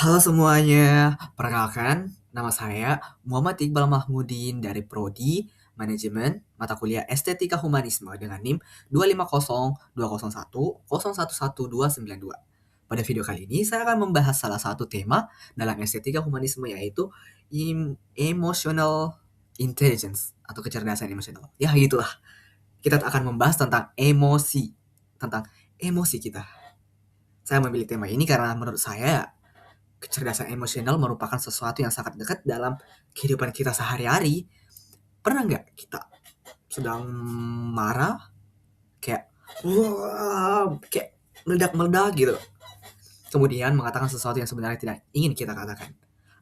Halo semuanya, perkenalkan nama saya Muhammad Iqbal Mahmudin dari Prodi Manajemen Mata Kuliah Estetika Humanisme dengan NIM 2502001011292. Pada video kali ini saya akan membahas salah satu tema dalam estetika humanisme yaitu emotional intelligence atau kecerdasan emosional. Ya gitulah, kita akan membahas tentang emosi kita. Saya memilih tema ini karena menurut saya kecerdasan emosional merupakan sesuatu yang sangat dekat dalam kehidupan kita sehari-hari. Pernah nggak kita sedang marah, kayak wah, kayak meledak-meledak gitu, kemudian mengatakan sesuatu yang sebenarnya tidak ingin kita katakan?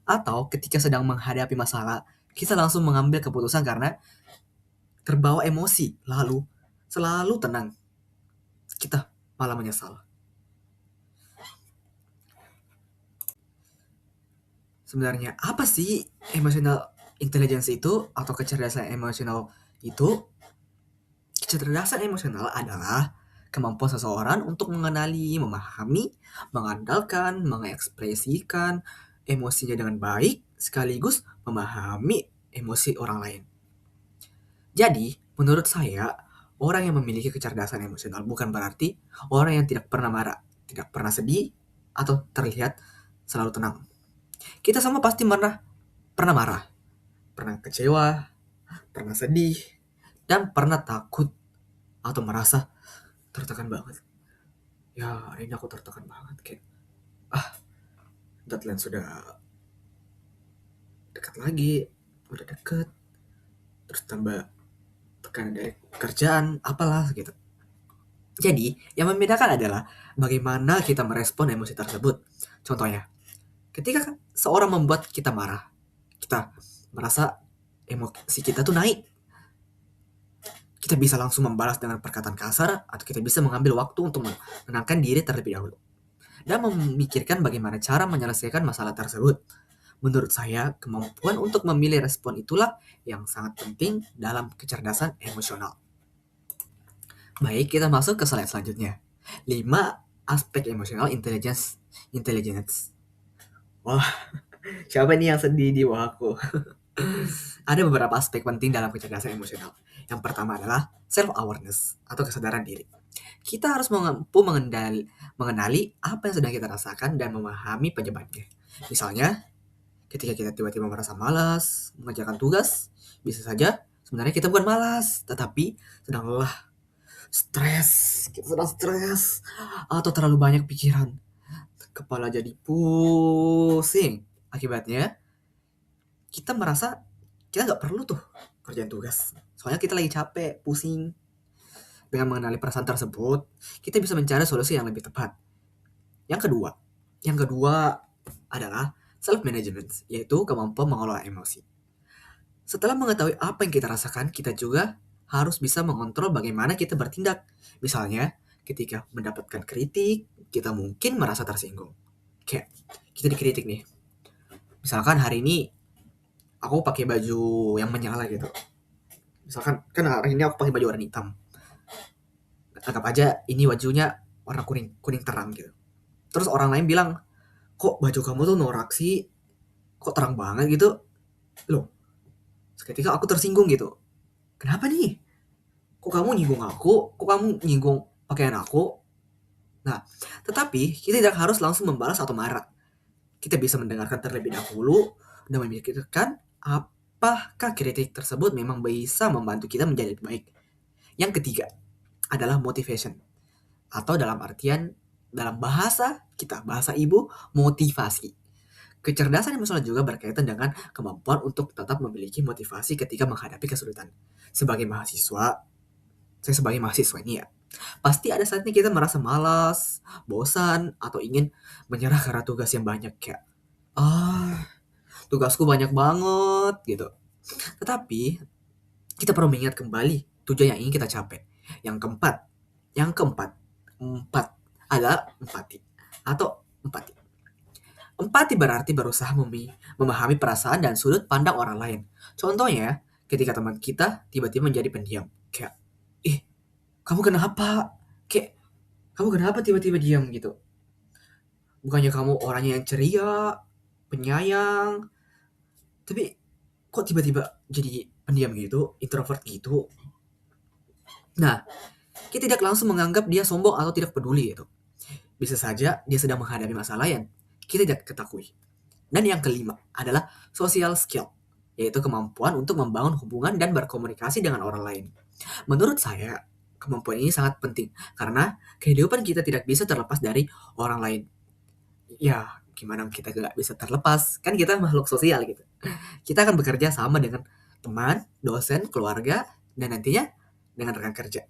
Atau ketika sedang menghadapi masalah, kita langsung mengambil keputusan karena terbawa emosi, lalu selalu tenang, kita malah menyesal. Sebenarnya apa sih emotional intelligence itu atau kecerdasan emosional itu? Kecerdasan emosional adalah kemampuan seseorang untuk mengenali, memahami, mengandalkan, mengekspresikan emosinya dengan baik, sekaligus memahami emosi orang lain. Jadi, menurut saya, orang yang memiliki kecerdasan emosional bukan berarti orang yang tidak pernah marah, tidak pernah sedih, atau terlihat selalu tenang. Kita semua pasti pernah marah, pernah kecewa, pernah sedih, dan pernah takut atau merasa tertekan banget. Ya, hari ini aku tertekan banget, kayak deadline sudah dekat lagi, udah deket, terus tambah tekanan dari kerjaan, apalah gitu. Jadi, yang membedakan adalah bagaimana kita merespon emosi tersebut. Contohnya, ketika seorang membuat kita marah, kita merasa emosi kita tuh naik. Kita bisa langsung membalas dengan perkataan kasar, atau kita bisa mengambil waktu untuk menenangkan diri terlebih dahulu dan memikirkan bagaimana cara menyelesaikan masalah tersebut. Menurut saya, kemampuan untuk memilih respon itulah yang sangat penting dalam kecerdasan emosional. Baik, kita masuk ke slide selanjutnya. 5 aspek emosional intelligence. Intelligence. Wah, siapa nih yang sedih di bawahku? Ada beberapa aspek penting dalam kecerdasan emosional. Yang pertama adalah self-awareness atau kesadaran diri. Kita harus mampu mengenali apa yang sedang kita rasakan dan memahami penyebabnya. Misalnya, ketika kita tiba-tiba merasa malas mengerjakan tugas, bisa saja sebenarnya kita bukan malas, tetapi sedang lelah, stres, kita sedang stres, atau terlalu banyak pikiran. Kepala jadi pusing. Akibatnya, kita merasa kita nggak perlu tuh kerjaan tugas. Soalnya kita lagi capek, pusing. Dengan mengenali perasaan tersebut, kita bisa mencari solusi yang lebih tepat. Yang kedua adalah self-management, yaitu kemampuan mengelola emosi. Setelah mengetahui apa yang kita rasakan, kita juga harus bisa mengontrol bagaimana kita bertindak. Misalnya, ketika mendapatkan kritik, kita mungkin merasa tersinggung. Kayak, kita dikritik nih. Misalkan hari ini, aku pakai baju yang menyala gitu. Misalkan, kan hari ini aku pakai baju warna hitam. Anggap aja ini bajunya warna kuning terang gitu. Terus orang lain bilang, kok baju kamu tuh norak sih? Kok terang banget gitu? Loh, seketika aku tersinggung gitu. Kenapa nih? Kok kamu nyinggung aku? Kok kamu nyinggung pakaian aku? Nah, tetapi kita tidak harus langsung membalas atau marah. Kita bisa mendengarkan terlebih dahulu dan memikirkan apakah kritik tersebut memang bisa membantu kita menjadi lebih baik. Yang ketiga adalah motivation. Atau dalam bahasa kita, bahasa ibu, motivasi. Kecerdasan emosional juga berkaitan dengan kemampuan untuk tetap memiliki motivasi ketika menghadapi kesulitan. Saya sebagai mahasiswa ini ya, pasti ada saatnya kita merasa malas, bosan, atau ingin menyerah karena tugas yang banyak, kayak, tugasku banyak banget gitu. Tetapi kita perlu mengingat kembali tujuan yang ingin kita capai. Yang keempat, yang keempat, empat adalah empati atau empati. Empati berarti berusaha memahami perasaan dan sudut pandang orang lain. Contohnya, ketika teman kita tiba-tiba menjadi pendiam. Kayak, ih, kamu kenapa? Kayak, kamu kenapa tiba-tiba diam gitu? Bukannya kamu orangnya yang ceria, penyayang, tapi kok tiba-tiba jadi pendiam gitu, introvert gitu. Nah, kita tidak langsung menganggap dia sombong atau tidak peduli gitu. Bisa saja dia sedang menghadapi masalah yang kita tidak ketahui. Dan yang kelima adalah social skill, yaitu kemampuan untuk membangun hubungan dan berkomunikasi dengan orang lain. Menurut saya, kemampuan ini sangat penting karena kehidupan kita tidak bisa terlepas dari orang lain. Ya, gimana kita gak bisa terlepas? Kan kita makhluk sosial gitu. Kita akan bekerja sama dengan teman, dosen, keluarga, dan nantinya dengan rekan kerja.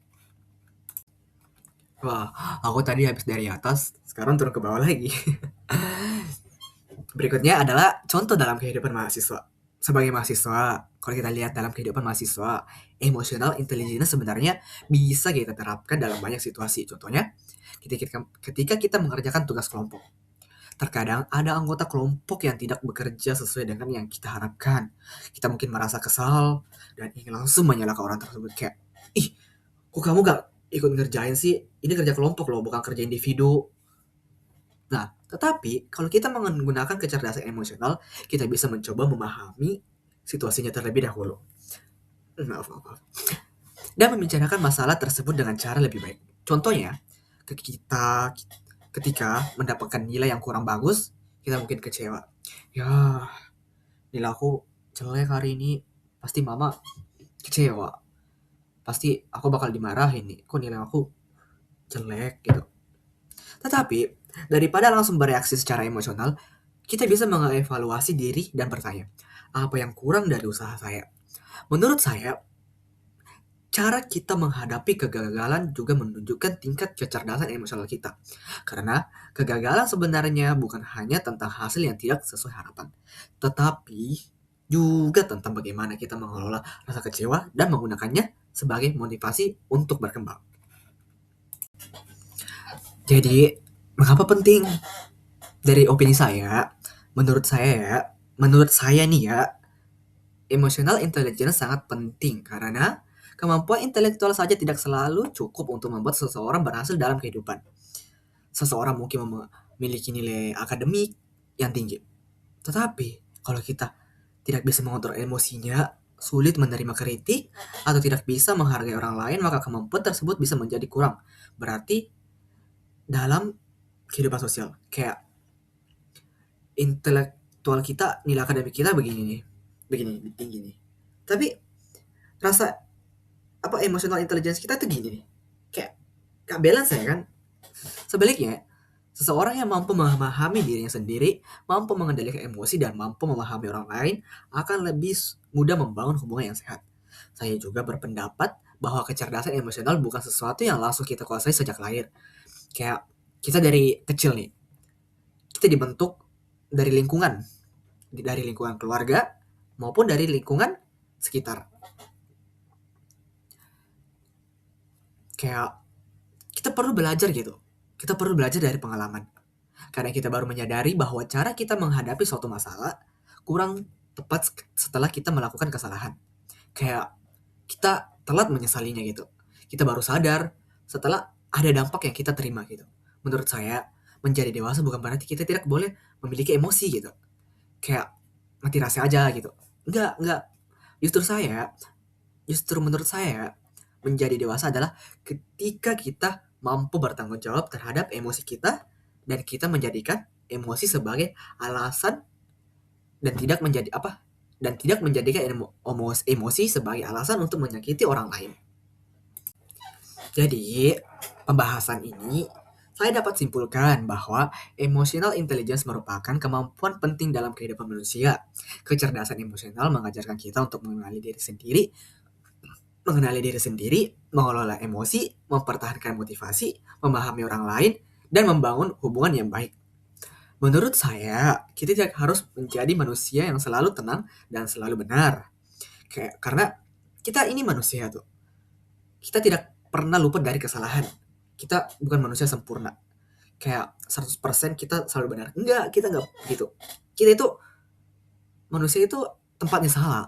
Wah, aku tadi habis dari atas, sekarang turun ke bawah lagi. Berikutnya adalah contoh dalam kehidupan mahasiswa. Sebagai mahasiswa, kalau kita lihat dalam kehidupan mahasiswa, emotional intelligence sebenarnya bisa kita terapkan dalam banyak situasi. Contohnya, ketika kita mengerjakan tugas kelompok. Terkadang ada anggota kelompok yang tidak bekerja sesuai dengan yang kita harapkan. Kita mungkin merasa kesal dan ingin langsung menyalahkan orang tersebut kayak, ih, kok kamu gak ikut ngerjain sih? Ini kerja kelompok loh, bukan kerja individu. Nah, tetapi kalau kita menggunakan kecerdasan emosional, kita bisa mencoba memahami situasinya terlebih dahulu. Maaf. Dan membicarakan masalah tersebut dengan cara lebih baik. Contohnya, ketika mendapatkan nilai yang kurang bagus, kita mungkin kecewa. Ya, nilai aku jelek hari ini, pasti mama kecewa. Pasti aku bakal dimarahin nih, kok nilai aku jelek gitu. Tetapi, daripada langsung bereaksi secara emosional, kita bisa mengevaluasi diri dan bertanya, apa yang kurang dari usaha saya? Menurut saya, cara kita menghadapi kegagalan juga menunjukkan tingkat kecerdasan emosional kita. Karena kegagalan sebenarnya bukan hanya tentang hasil yang tidak sesuai harapan, tetapi juga tentang bagaimana kita mengelola rasa kecewa dan menggunakannya sebagai motivasi untuk berkembang. Jadi, mengapa penting? Dari opini saya, menurut saya nih ya, emotional intelligence sangat penting karena kemampuan intelektual saja tidak selalu cukup untuk membuat seseorang berhasil dalam kehidupan. Seseorang mungkin memiliki nilai akademik yang tinggi, tetapi kalau kita tidak bisa mengontrol emosinya, sulit menerima kritik, atau tidak bisa menghargai orang lain, maka kemampuan tersebut bisa menjadi kurang. Berarti dalam kehidupan sosial, kayak intelektual kita, nilai akademik kita begini nih, begini tinggi nih. Tapi rasa emotional intelligence kita tuh gini nih, kayak gak balance ya kan. Sebaliknya, seseorang yang mampu memahami dirinya sendiri, mampu mengendalikan emosi dan mampu memahami orang lain akan lebih mudah membangun hubungan yang sehat. Saya juga berpendapat bahwa kecerdasan emosional bukan sesuatu yang langsung kita kuasai sejak lahir. Kayak kita dari kecil nih, kita dibentuk dari lingkungan keluarga maupun dari lingkungan sekitar. Kayak kita perlu belajar gitu. Kita perlu belajar dari pengalaman. Karena kita baru menyadari bahwa cara kita menghadapi suatu masalah kurang tepat setelah kita melakukan kesalahan. Kayak kita telat menyesalinya gitu. Kita baru sadar setelah ada dampak yang kita terima gitu. Menurut saya, menjadi dewasa bukan berarti kita tidak boleh memiliki emosi gitu. Kayak mati rasa aja gitu. Enggak. Justru menurut saya, menjadi dewasa adalah ketika kita mampu bertanggung jawab terhadap emosi kita dan kita menjadikan emosi sebagai alasan dan tidak menjadi dan tidak menjadikan emosi sebagai alasan untuk menyakiti orang lain. Jadi, pembahasan ini saya dapat simpulkan bahwa emotional intelligence merupakan kemampuan penting dalam kehidupan manusia. Kecerdasan emosional mengajarkan kita untuk mengenali diri sendiri, mengelola emosi, mempertahankan motivasi, memahami orang lain, dan membangun hubungan yang baik. Menurut saya, kita tidak harus menjadi manusia yang selalu tenang dan selalu benar. Karena kita ini manusia tuh. Kita tidak pernah luput dari kesalahan. Kita bukan manusia sempurna. Kayak 100% kita selalu benar. Enggak, kita enggak gitu. Kita itu, manusia itu tempatnya salah.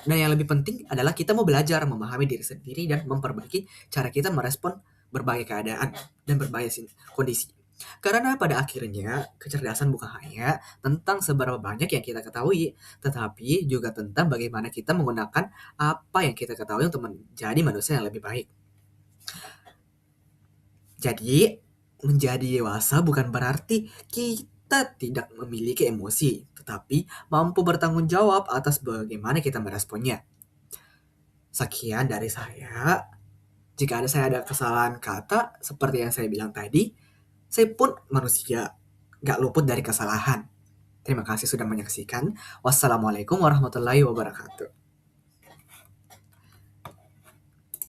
Dan yang lebih penting adalah kita mau belajar memahami diri sendiri dan memperbaiki cara kita merespon berbagai keadaan dan berbagai kondisi. Karena pada akhirnya kecerdasan bukan hanya tentang seberapa banyak yang kita ketahui, tetapi juga tentang bagaimana kita menggunakan apa yang kita ketahui untuk menjadi manusia yang lebih baik. Jadi, menjadi dewasa bukan berarti kita tidak memiliki emosi, tetapi mampu bertanggung jawab atas bagaimana kita meresponnya. Sekian dari saya. Jika saya ada kesalahan kata, seperti yang saya bilang tadi, saya pun manusia, gak luput dari kesalahan. Terima kasih sudah menyaksikan. Wassalamualaikum warahmatullahi wabarakatuh.